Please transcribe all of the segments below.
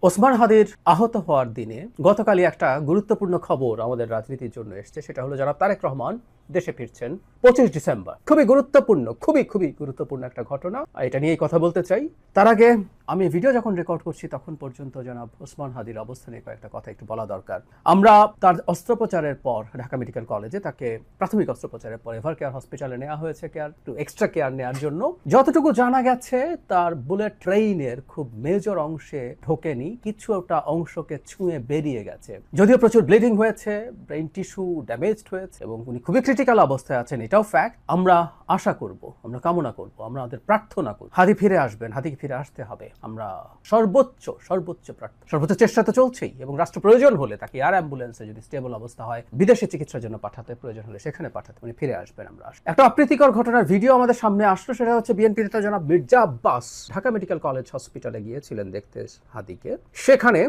ওসমান হাদির আহত হওয়ার দিনে গতকালই একটা গুরুত্বপূর্ণ খবর আমাদের রাজনীতির জন্য এসেছে। সেটা হলো জনাব তারেক রহমান দেশে ফিরছেন 25 ডিসেম্বর। খুবই গুরুত্বপূর্ণ, খুবই গুরুত্বপূর্ণ একটা ঘটনা। এটা নিয়েই কথা বলতে চাই। তার আগে আমি ভিডিও যখন রেকর্ড করছি তখন পর্যন্ত জনাব ওসমান হাদির অবস্থা নিয়ে কয়েকটা কথা একটু বলা দরকার। আমরা তার অস্ত্রোপচারের পর ঢাকা মেডিকেল কলেজে তাকে প্রাথমিক অস্ত্রোপচারের পর এভার কেয়ার হসপিটালে নেওয়া হয়েছে একটু এক্সট্রা কেয়ার নেওয়ার জন্য। যতটুকু জানা গেছে তার বুলেট ট্রেইনের খুব মেজর অংশে ঢোকেনি, কিছু একটা অংশকে ছুঁয়ে বেরিয়ে গেছে। যদিও প্রচুর ব্লিডিং হয়েছে, ব্রেইন টিস্যু ড্যামেজড হয়েছে এবং উনি খুবই ক্রিটিক্যাল অবস্থায় আছেন, এটাও ফ্যাক্ট। আমরা আশা করব, আমরা কামনা করব, আমরা আমাদের প্রার্থনা করব হাদি ফিরে আসবেন, হাদিকে ফিরে আসতে হবে। আমরা সর্বোচ্চ চেষ্টা তো চলছেই এবং রাষ্ট্র প্রয়োজন হলে তাকে এয়ার অ্যাম্বুলেন্সে যদি স্টেবল অবস্থা হয় বিদেশে চিকিৎসার জন্য পাঠাতে, প্রয়োজন হলে সেখানে পাঠাতে, উনি ফিরে আসবেন। আমরা একটা অপ্রীতিকর ঘটনার ভিডিও আমাদের সামনে আসলো। সেটা হচ্ছে বিএনপি নেতা জনাব মির্জা আব্বাস ঢাকা মেডিকেল কলেজ হসপিটালে গিয়েছিলেন দেখতে হাদিকে। সেখানে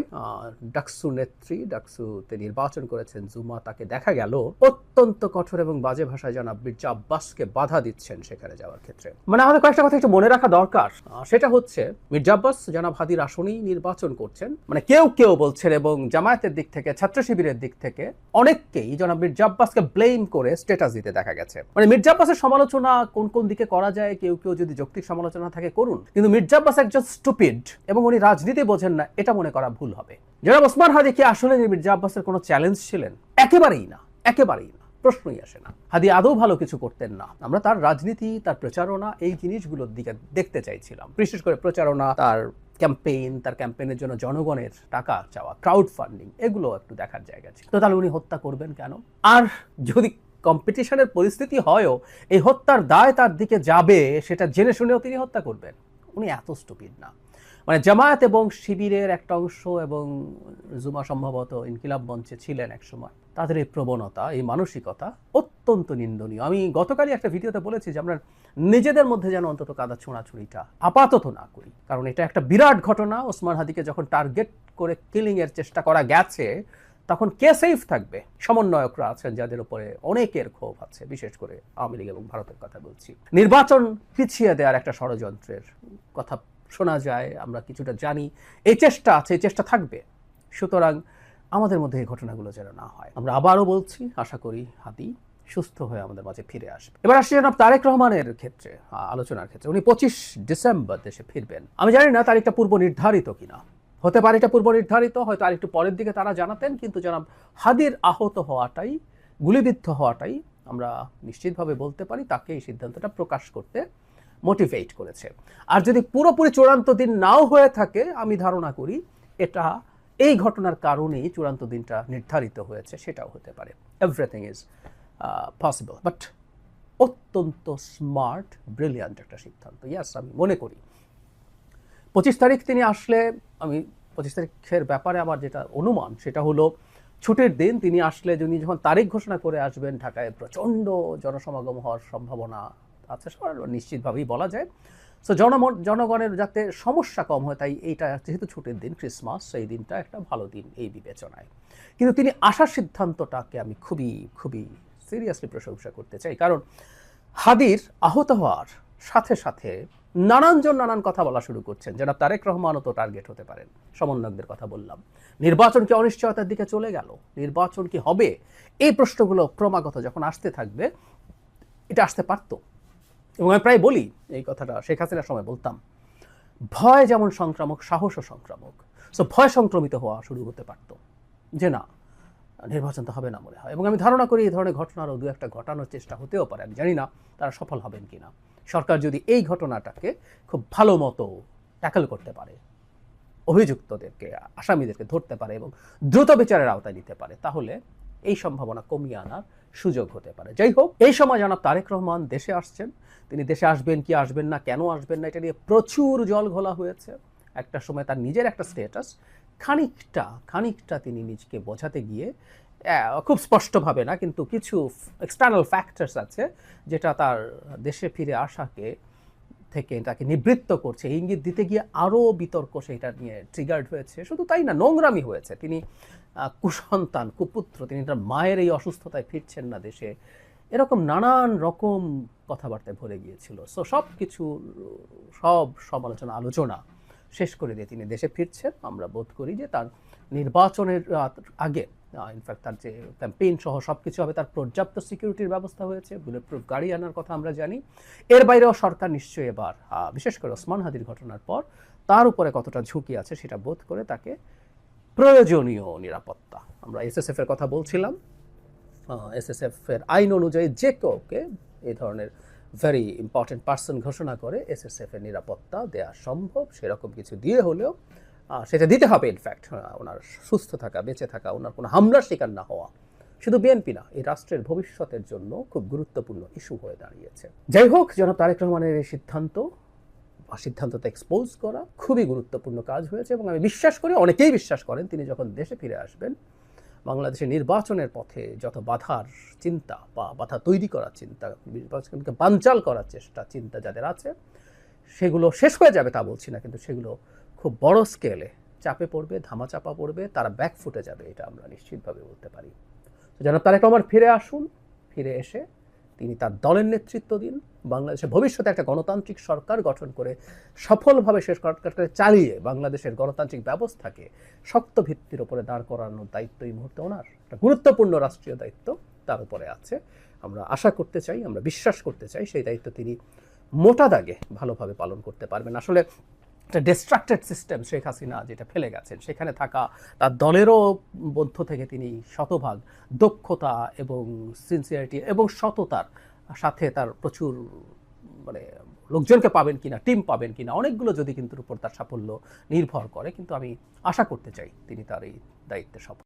ডাকসু নেত্রী, ডাকসুতে নির্বাচন করেছেন জুমা, তাকে দেখা গেল অত্যন্ত কঠোর এবং বাজে ভাষায় জনাব মির্জা আব্বাসকে বাধা দিচ্ছেন সেখানে যাওয়ার ক্ষেত্রে। মানে আমাদের কয়েকটা কথা একটু মনে রাখা দরকার। সেটা হচ্ছে মির্জা আব্বাস জনাব হাদির আসনেই নির্বাচন করছেন। মানে কেউ বলছেন এবং জামায়াতের দিক থেকে, ছাত্র শিবিরের দিক থেকে অনেককেই জনাব মির্জা আব্বাসকে ব্লেম করে স্ট্যাটাস দিতে দেখা গেছে। মানে মির্জা আব্বাসের সমালোচনা কোন দিকে করা যায়, কেউ যদি যৌক্তিক সমালোচনা থাকে করুন, কিন্তু মির্জা আব্বাস একজন স্টুপিড এবং উনি রাজনীতি বোঝেন না, এটা মনে করা ভুল হবে। জনাব ওসমান হাদি কি আসলে মির্জা আব্বাসের কোনো চ্যালেঞ্জ ছিলেন? একেবারেই না, প্রশ্নই আসে না। হাদি আদৌ ভালো কিছু করতেন না। আমরা তার রাজনীতি, তার প্রচারণা, এই জিনিসগুলোর দিকে দেখতে চাইছিলাম। বিশেষ করে প্রচারণা, তার ক্যাম্পেইন, তার ক্যাম্পেইনের জন্য জনগণের টাকা চাওয়া, ক্রাউড ফান্ডিং, এগুলো একটু দেখার জায়গা ছিল। তো তাহলে উনি হত্যা করবেন কেন? আর যদি কম্পিটিশনের পরিস্থিতি হয়ও এই হত্যার দায় তার দিকে যাবে, সেটা জেনে শুনেও তিনি হত্যা করবেন? উনি এত স্টুপিড না। মানে জামায়াত এবং শিবিরের একটা অংশ এবং জুমা সম্ভবত ইনকিলাব মঞ্চে ছিলেন একসময়, তাদের এই প্রবণতা, এই মানসিকতা অত্যন্ত নিন্দনীয়। আমি গতকালই একটা ভিডিওতে বলেছি যে আমরা নিজেদের মধ্যে যেন অন্তত কাদা ছোঁড়াছুড়িটা আপাতত না করি, কারণ এটা একটা বিরাট ঘটনা। ওসমান হাদিকে যখন টার্গেট করে কিলিং এর চেষ্টা করা গেছে তখন কে সেফ থাকবে? সমন্বয়করা আছেন যাদের উপরে অনেকের ক্ষোভ আছে, বিশেষ করে আওয়ামী লীগ এবং ভারতের কথা বলছি। নির্বাচন পিছিয়ে দেওয়ার একটা ষড়যন্ত্রের কথা শোনা যায়, আমরা কিছুটা জানি। এই চেষ্টা আছে, এই চেষ্টা থাকবে। সুতরাং আমাদের মধ্যে এই ঘটনাগুলো যেন না হয়। আমরা আবারও বলছি, আশা করি হাদি সুস্থ হয়ে আমাদের মাঝে ফিরে আসবে। এবার আসছি জনাব তারেক রহমানের ক্ষেত্রে, আলোচনার ক্ষেত্রে। উনি 25 ডিসেম্বর দেশে ফিরবেন। আমি জানি না তারিখটা পূর্ব নির্ধারিত কিনা, হতে পারে এটা পূর্ব নির্ধারিত, হয়তো আরেকটু পরের দিকে তারা জানাতেন। কিন্তু জনাব হাদির আহত হওয়াটাই, গুলিবিদ্ধ হওয়াটাই আমরা নিশ্চিতভাবে বলতে পারি তাকে এই সিদ্ধান্তটা প্রকাশ করতে মোটিভেট করেছে। আর যদি পুরোপুরি চূড়ান্ত দিন নাও হয়ে থাকে, আমি ধারণা করি এটা এই ঘটনার কারণেই চূড়ান্ত দিনটা নির্ধারিত হয়েছে, সেটাও হতে পারে। এভরিথিং ইজ পসিবল, বাট অত্যন্ত স্মার্ট, ব্রিলিয়ান্ট একটা সিদ্ধান্ত। ইয়াস, আমি মনে করি 25 তারিখ তিনি আসলে, আমি 25 তারিখের ব্যাপারে আমার যেটা অনুমান সেটা হলো ছুটির দিন। তিনি আসলে যখন তারিখ ঘোষণা করে আসবেন, ঢাকায় প্রচণ্ড জনসমাগম হওয়ার সম্ভাবনা আছে, নিশ্চিতভাবেই বলা যায়। সো জনগণের যাতে সমস্যা কম হয়, তাই এইটা যেহেতু ছুটির দিন, ক্রিসমাস, সেই দিনটা একটা ভালো দিন এই বিবেচনায়। কিন্তু তিনি আসার সিদ্ধান্তটাকে আমি খুবই সিরিয়াসলি প্রশংসা করতে চাই, কারণ হাদির আহত হওয়ার সাথে সাথে নানানজন নানান কথা বলা শুরু করছেন। যারা তারেক রহমানও তো টার্গেট হতে পারেন। সমন্বয়কদের কথা বললাম। নির্বাচন কি অনিশ্চয়তার দিকে চলে গেল? নির্বাচন কি হবে? এই প্রশ্নগুলো ক্রমাগত যখন আসতে থাকবে, এটা আসতে পারতো। এবং আমি প্রায় বলি এই কথাটা, শেখ হাসিনার সময় বলতাম, ভয় যেমন সংক্রামক, সাহসও সংক্রামক। সো ভয় সংক্রমিত হওয়া শুরু হতে পারতো যে না, নির্বাচন তো হবে না মনে হয়। এবং আমি ধারণা করি এই ধরনের ঘটনারও দু একটা ঘটানোর চেষ্টা হতেও পারে। আমি জানি না তারা সফল হবেন কিনা। সরকার যদি এই ঘটনাটাকে খুব ভালো মতো ট্যাকল করতে পারে, অভিযুক্তদেরকে, আসামিদেরকে ধরতে পারে এবং দ্রুত বিচারের আওতায় নিতে পারে, তাহলে এই সম্ভাবনা কমিয়ে আনার সুযোগ হতে পারে। যাই হোক, এই সময় জনাব তারেক রহমান দেশে আসছেন। তিনি দেশে আসবেন কি আসবেন না, কেন আসবেন না, এটা নিয়ে প্রচুর জল ঘোলা হয়েছে। একটা সময় তার নিজের একটা স্ট্যাটাস খানিকটা তিনি নিজেকে বোঝাতে গিয়ে, খুব স্পষ্টভাবে না, কিন্তু কিছু এক্সটার্নাল ফ্যাক্টরস আছে যেটা তার দেশে ফিরে আসাকে থেকে তাকে নিবৃত্ত করছে, ইঙ্গিত দিতে গিয়ে আরও বিতর্ক সেটা নিয়ে ট্রিগার্ড হয়েছে। শুধু তাই না, নোংরামি হয়েছে। তিনি কুসন্তান, কুপুত্র, তিনি তার মায়ের এই অসুস্থতায় ফিরছেন না দেশে, এরকম নানান রকম কথাবার্তায় ভরে গিয়েছিল। সো সব সমালোচনা, আলোচনা শেষ করে দিয়ে তিনি দেশে ফিরছেন। আমরা বোধ করি যে তার নির্বাচনের আগে ইনফ্যাক্ট তার যে ক্যাম্পেইন সহ সব কিছু হবে, তার পর্যাপ্ত সিকিউরিটির ব্যবস্থা হয়েছে, বুলেট প্রুফ গাড়ি আনার কথা আমরা জানি। এর বাইরেও সরকার নিশ্চয়ই এবার বিশেষ করে ওসমান হাদির ঘটনার পর তার উপরে কতটা ঝুঁকি আছে সেটা বোধ করে তাকে প্রয়োজনীয় নিরাপত্তা, আমরা এসএসএফ এর কথা বলছিলাম, এসএসএফ এর আইন অনুযায়ী যে কাউকে এই ধরনের ভেরি ইম্পর্টেন্ট পার্সন ঘোষণা করে এসএসএফ এর নিরাপত্তা দেওয়া সম্ভব। সেরকম কিছু দিয়ে হলেও সেটা দিতে হবে। ইনফ্যাক্ট ওনার সুস্থ থাকা, বেঁচে থাকা, ওনার কোনো হামলার শিকার না হওয়া শুধু বিএনপি না, এই রাষ্ট্রের ভবিষ্যতের জন্য খুব গুরুত্বপূর্ণ ইস্যু হয়ে দাঁড়িয়েছে। যাই হোক, জনাব তারেক রহমানের এই সিদ্ধান্ততে এক্সপোজ করা খুবই গুরুত্বপূর্ণ কাজ হয়েছে এবং আমি বিশ্বাস করি, অনেকেই বিশ্বাস করেন, তিনি যখন দেশে ফিরে আসবেন বাংলাদেশের নির্বাচনের পথে যত বাধার চিন্তা বা বাধা তৈরি করার চিন্তা, নির্বাচনকে বানচাল করার চিন্তা যাদের আছে, সেগুলো শেষ হয়ে যাবে তা বলছি না, কিন্তু সেগুলো খুব বড় স্কেলে চাপে পড়বে, ধামাচাপা পড়বে, তারা ব্যাক ফুটে যাবে, এটা আমরা নিশ্চিতভাবে বলতে পারি। জনাব তারেক রহমান ফিরে আসুন, ফিরে এসে তিনি তার দলের নেতৃত্ব দিন, বাংলাদেশের ভবিষ্যতে একটা গণতান্ত্রিক সরকার গঠন করে সফলভাবে শেষ সরকারকে চালিয়ে বাংলাদেশের গণতান্ত্রিক ব্যবস্থাকে শক্ত ভিত্তির উপরে দাঁড় করানোর দায়িত্ব এই মুহূর্তে ওনার, একটা গুরুত্বপূর্ণ রাষ্ট্রীয় দায়িত্ব তার উপরে আছে। আমরা আশা করতে চাই, আমরা বিশ্বাস করতে চাই সেই দায়িত্ব তিনি মোটা দাগে ভালোভাবে পালন করতে পারবেন। আসলে একটা ডিস্ট্রাক্টেড সিস্টেম শেখ হাসিনা যেটা ফেলে গেছেন, সেখানে থাকা তার দলেরও মধ্য থেকে তিনি শতভাগ দক্ষতা এবং সিনসিয়ারিটি এবং সততার সাথে তার প্রচুর মানে লোকজনকে পাবেন কিনা, টিম পাবেন কিনা, অনেকগুলো যদি কিন্তু উপর তার সাফল্য নির্ভর করে, কিন্তু আমি আশা করতে চাই তিনি তার এই দায়িত্বে সফল